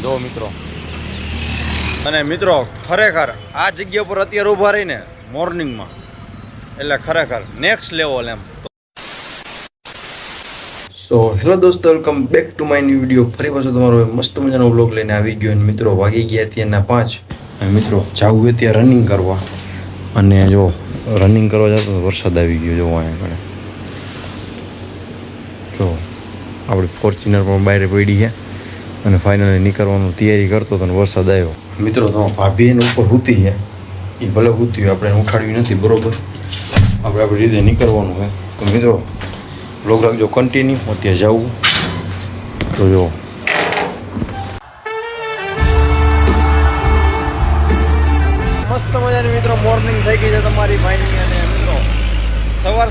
જો મિત્રો અને મિત્રો ખરેખર આ જગ્યા પર અત્યારે ઊભા રહીને મોર્નિંગમાં એટલે ખરેખર નેક્સ્ટ લેવલ એમ. સો હેલો દોસ્તો, welcome back to my new video. ફરી પાછો તમારો મસ્ત મજાનો વ્લોગ લઈને આવી ગયો. અને મિત્રો વાગી ગયા અત્યારના 5 અને મિત્રો જાવું અત્યારે રનિંગ કરવા. અને જો રનિંગ કરવા જતો તો વરસાદ આવી ગયો. જો અહીંયા આગળ જો આપણી ફોર્ચ્યુનર પણ બહાર પડી છે અને ફાઇનલી નીકળવાની તૈયારી કરતો હતો અને વરસાદ આવ્યો. મિત્રો તો ભાભી એને ઉપર સૂતી છે, એ ભલે સૂતી હોય, આપણે ઉઠાડવી નથી, બરોબર. આપણે આપણી રીતે નીકળવાનું છે. તો મિત્રો વ્લોગ રાખજો કન્ટિન્યુ. અત્યારે જવું તો જો મસ્ત મજાની મિત્રો મોર્નિંગ થઈ ગઈ છે તમારી ભાઈની. અને મિત્રો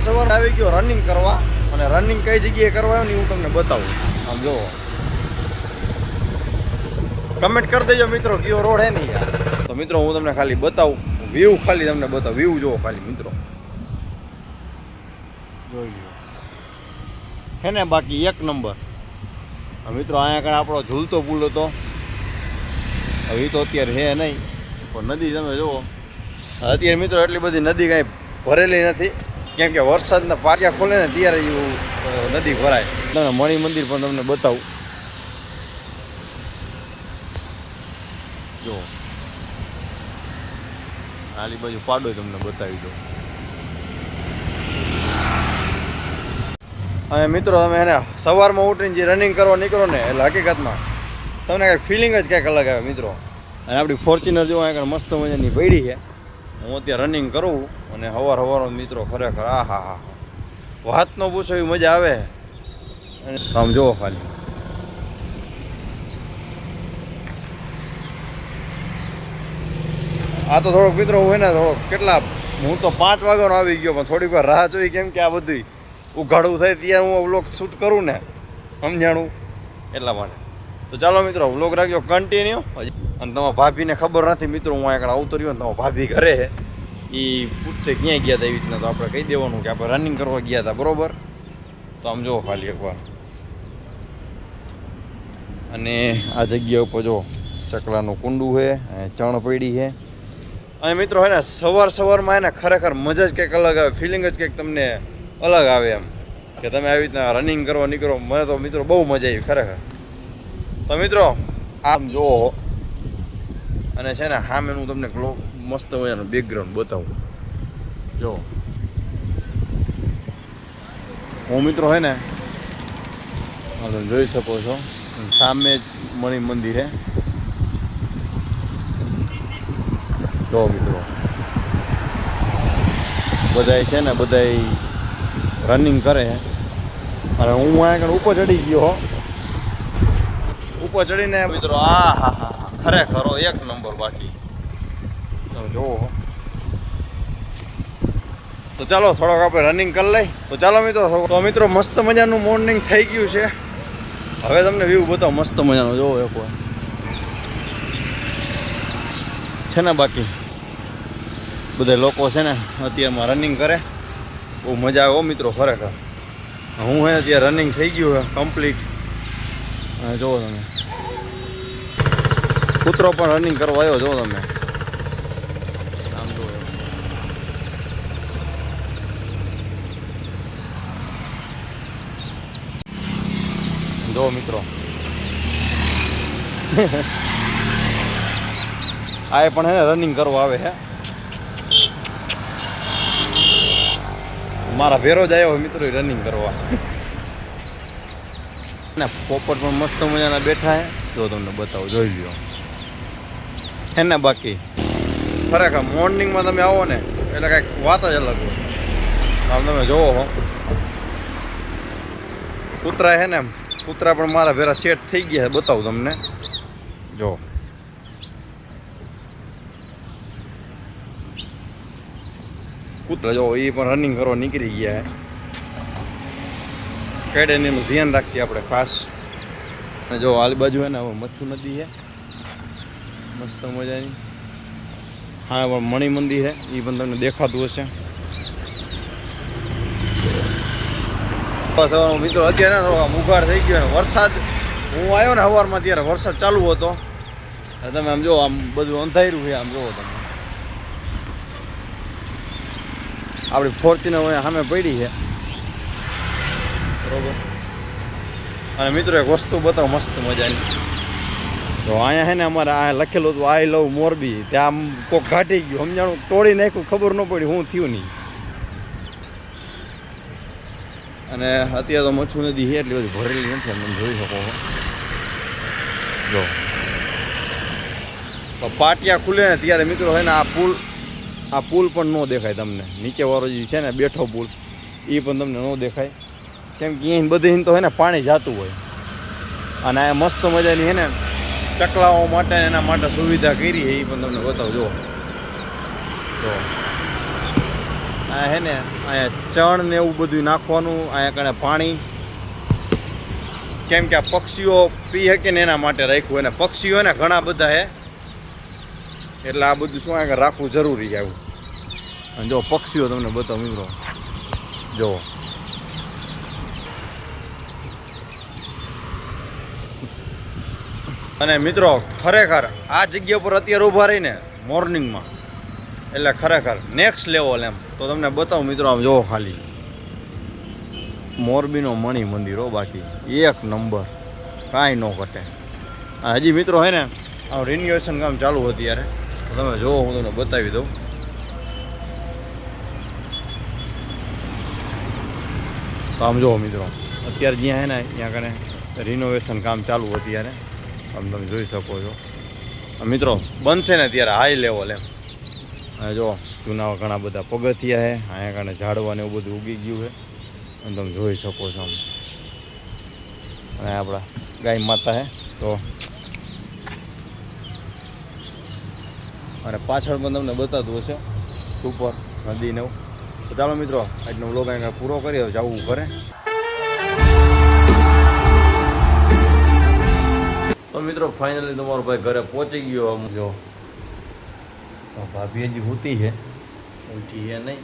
સવાર આવી ગયો રનિંગ કરવા. અને રનિંગ કઈ જગ્યાએ કરવા ને હું તમને બતાવું. આમ જો કમેન્ટ કરી દેજો મિત્રો કયો રોડ હે ને યાર. તો મિત્રો હું તમને ખાલી બતાવું વ્યૂ, ખાલી તમને બતાવું વ્યૂ જુઓ ખાલી મિત્રો, જોઈ લો હે ને. બાકી એક નંબર. મિત્રો અહીંયા આગળ આપણો ઝૂલતો પુલ હતો, હવે તો અત્યારે હે નહીં, પણ નદી તમે જુઓ અત્યારે મિત્રો એટલી બધી નદી કાંઈ ભરેલી નથી, કેમ કે વરસાદના પાટિયા ખોલે ને ત્યારે નદી ભરાય. તમને મણિ મંદિર પણ તમને બતાવું. જો આલી બાજુ પાડો તમને બતાવી દો. અને મિત્રો તમે એને સવારમાં ઉઠીને જે રનિંગ કરવા નીકળો ને એટલે હકીકતમાં તમને કાંઈક ફિલિંગ જ કંઈક અલગ આવે મિત્રો. અને આપણી ફોર્ચ્યુનર જો અહીંયા મસ્ત મજાની પડી છે. હું અત્યારે રનિંગ કરું અને સવાર મિત્રો ખરેખર આ હા વાત ન પૂછો એવી મજા આવે. અને આમ જુઓ ખાલી આ તો થોડોક મિત્રો હોય ને થોડોક કેટલા હું તો 5 વાગ્યાનો આવી ગયો, પણ થોડીક વાર રાહ જોઈ, કેમ કે આ બધું ઉઘાડું થાય ત્યારે હું વ્લોગ શૂટ કરું ને, સમજાણું એટલા માટે. તો ચાલો મિત્રો વ્લોગ રાખજો કન્ટિન્યુ. અને તમારા ભાભીને ખબર નથી મિત્રો હું આગળ આવતો રહ્યો ને તમારા ભાભી ઘરે છે, એ પૂછશે ક્યાંય ગયા હતા એવી રીતના. તો આપણે કહી દેવાનું કે આપણે રનિંગ કરવા ગયા હતા, બરાબર. તો આમ જુઓ ખાલી એકવાર. અને આ જગ્યા ઉપર જો ચકલાનું કુંડું છે, ચણ પડી છે. અને મિત્રો હે ને સવારમાં એને ખરેખર મજા જ કંઈક અલગ આવે, ફિલિંગ જ કંઈક તમને અલગ આવે એમ, કે તમે આવી રીતના રનિંગ કરવા નીકળો. મને તો મિત્રો બહુ મજા આવી ખરેખર. તો મિત્રો આમ જુઓ, અને છે ને સામેનું તમને મસ્ત મજાનું બેકગ્રાઉન્ડ બતાવું. જો હું મિત્રો હે ને તમે જોઈ શકો છો સામે જ મણિ મંદિર છે. જો મિત્રો બધાય છે ને બધાય રનિંગ કરે છે. અને હું અહીંયા ઉપર ચડી ગયો, ઉપર ચડીને મિત્રો આ હા ખરેખર એક નંબર. બાકી તમે જુઓ. તો ચાલો થોડોક આપણે રનિંગ કરી લઈ. તો ચાલો મિત્રો મસ્ત મજાનું મોર્નિંગ થઈ ગયું છે. હવે તમને વ્યૂ બતાવો મસ્ત મજાનો. જોવો એક વાર છે ને. બાકી બધા લોકો છે ને અત્યારમાં રનિંગ કરે, બહુ મજા આવે મિત્રો ખરેખર. હું હે અત્યારે રનિંગ થઈ ગયું છે કમ્પ્લીટ. અને જુઓ તમે કૂતરો પણ રનિંગ કરવા આવ્યો. જો તમે આમ જો મિત્રો આ પણ હે ને રનિંગ કરવા આવે છે. મારા ભેરો જ આવ્યો મિત્રો રનિંગ કરવા. ને પોપટ પણ મસ્ત મજાના બેઠા છે. જો તમને બતાવો, જોઈ લ્યો હે ને. બાકી ખરેખર મોર્નિંગમાં તમે આવો ને એટલે કાંઈક વાત જ અલગ હોય. આમ તમે જોવો કૂતરા છે ને, કૂતરા પણ મારા ભેરા સેટ થઈ ગયા છે. બતાવું તમને. જો કૂતરા જો એ પણ રનિંગ કરવા નીકળી ગયા છે. કેડેન એનું ધ્યાન રાખીએ આપણે ખાસ. અને જો આલી બાજુ હે ને હવે મચ્છુ નદી છે મસ્ત મજાની. હા પણ મણિ મંદિર છે, એ પણ તમને દેખાતું હશે. બસ મિત્રો અત્યારે ઉઘાડ થઈ ગયો, વરસાદ હું આવ્યો ને સવારમાં ત્યારે વરસાદ ચાલુ હતો. તમે આમ જો આમ બધું અંધાર્યું છે. આમ જોવો તમે આપણી ફોર્ચ્યુનર સામે પડી છે બરોબર. અને મિત્રો એક વસ્તુ બતાવો મસ્ત મજાની. તો અહીંયા છે ને અમારે આ લખેલું હતું આઈ લવ મોરબી. ત્યાં આમ કોક ઘાટી ગયું સમજાણું તોડી નાખ્યું ખબર ન પડી હું થયું નહીં. અને અત્યારે તો મચ્છુ નદી છે એટલી બધી ભરેલી નથી તમે જોઈ શકો જો. તો પાટિયા ખુલે ને ત્યારે મિત્રો છે ને આ પુલ પણ ન દેખાય તમને. નીચેવાળો જે છે ને બેઠો પુલ એ પણ તમને ન દેખાય કેમ કે અહીં બધી તો છે ને પાણી જતું હોય. અને આ મસ્ત મજાની છે ને ચકલાઓ માટે એના માટે સુવિધા કરી છે એ પણ તમને બતાવજો. જો આ છે ને અહીંયા ચણ ને એવું બધું નાખવાનું. અહીંયા કણે પાણી કેમ કે આ પક્ષીઓ પી શકે ને એના માટે રાખ્યું. અને પક્ષીઓ ને ઘણા બધા છે એટલે આ બધું શું આગળ રાખવું જરૂરી છે આવું. અને જો પક્ષીઓ તમને બતાવો મિત્રો જો. અને મિત્રો ખરેખર આ જગ્યા પર અત્યારે ઊભા રહીને મોર્નિંગમાં એટલે ખરેખર નેક્સ્ટ લેવલ એમ. તો તમને બતાવું મિત્રો આમ જો ખાલી મોરબીનો મણિ મંદિરો બાકી એક નંબર કાંઈ ન ઘટે. હજી મિત્રો હે ને આ રિન્યુએશન કામ ચાલુ અત્યારે તો તમે જુઓ હું તમને બતાવી દઉં. તો આમ જુઓ મિત્રો અત્યારે જ્યાં હે ને ત્યાં કને રિનોવેશન કામ ચાલુ અત્યારે આમ તમે જોઈ શકો છો મિત્રો. બનશે ને ત્યારે હાઈ લેવલ એમ. અને જો જૂના ઘણા બધા પગથિયા છે અહીંયા કારણે ઝાડવાને એવું બધું ઉગી ગયું છે અને તમે જોઈ શકો છો આમ. અને આપણા ગાય માતા છે તો અને પાછળ પણ તમને બતાવતું હશે સુપર નદીને એવું. તો ચાલો મિત્રો આજનો વ્લોગ અહીંયા પૂરો કરી જવું ઘરે. તો મિત્રો ફાઇનલી તમારો ભાઈ ઘરે પહોંચી ગયો. આમ જો ભાભી હજી સૂતી છે ઉઠી છે નહીં.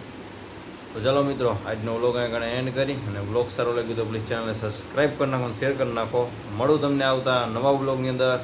તો ચાલો મિત્રો આજનો વ્લોગ અહીંયા એન્ડ કરી અને વ્લોગ સારો લાગ્યો તો પ્લીઝ ચેનલને સબસ્ક્રાઈબ કરી નાખો, શેર કરી નાખો. મળું તમને આવતા નવા વ્લોગની અંદર.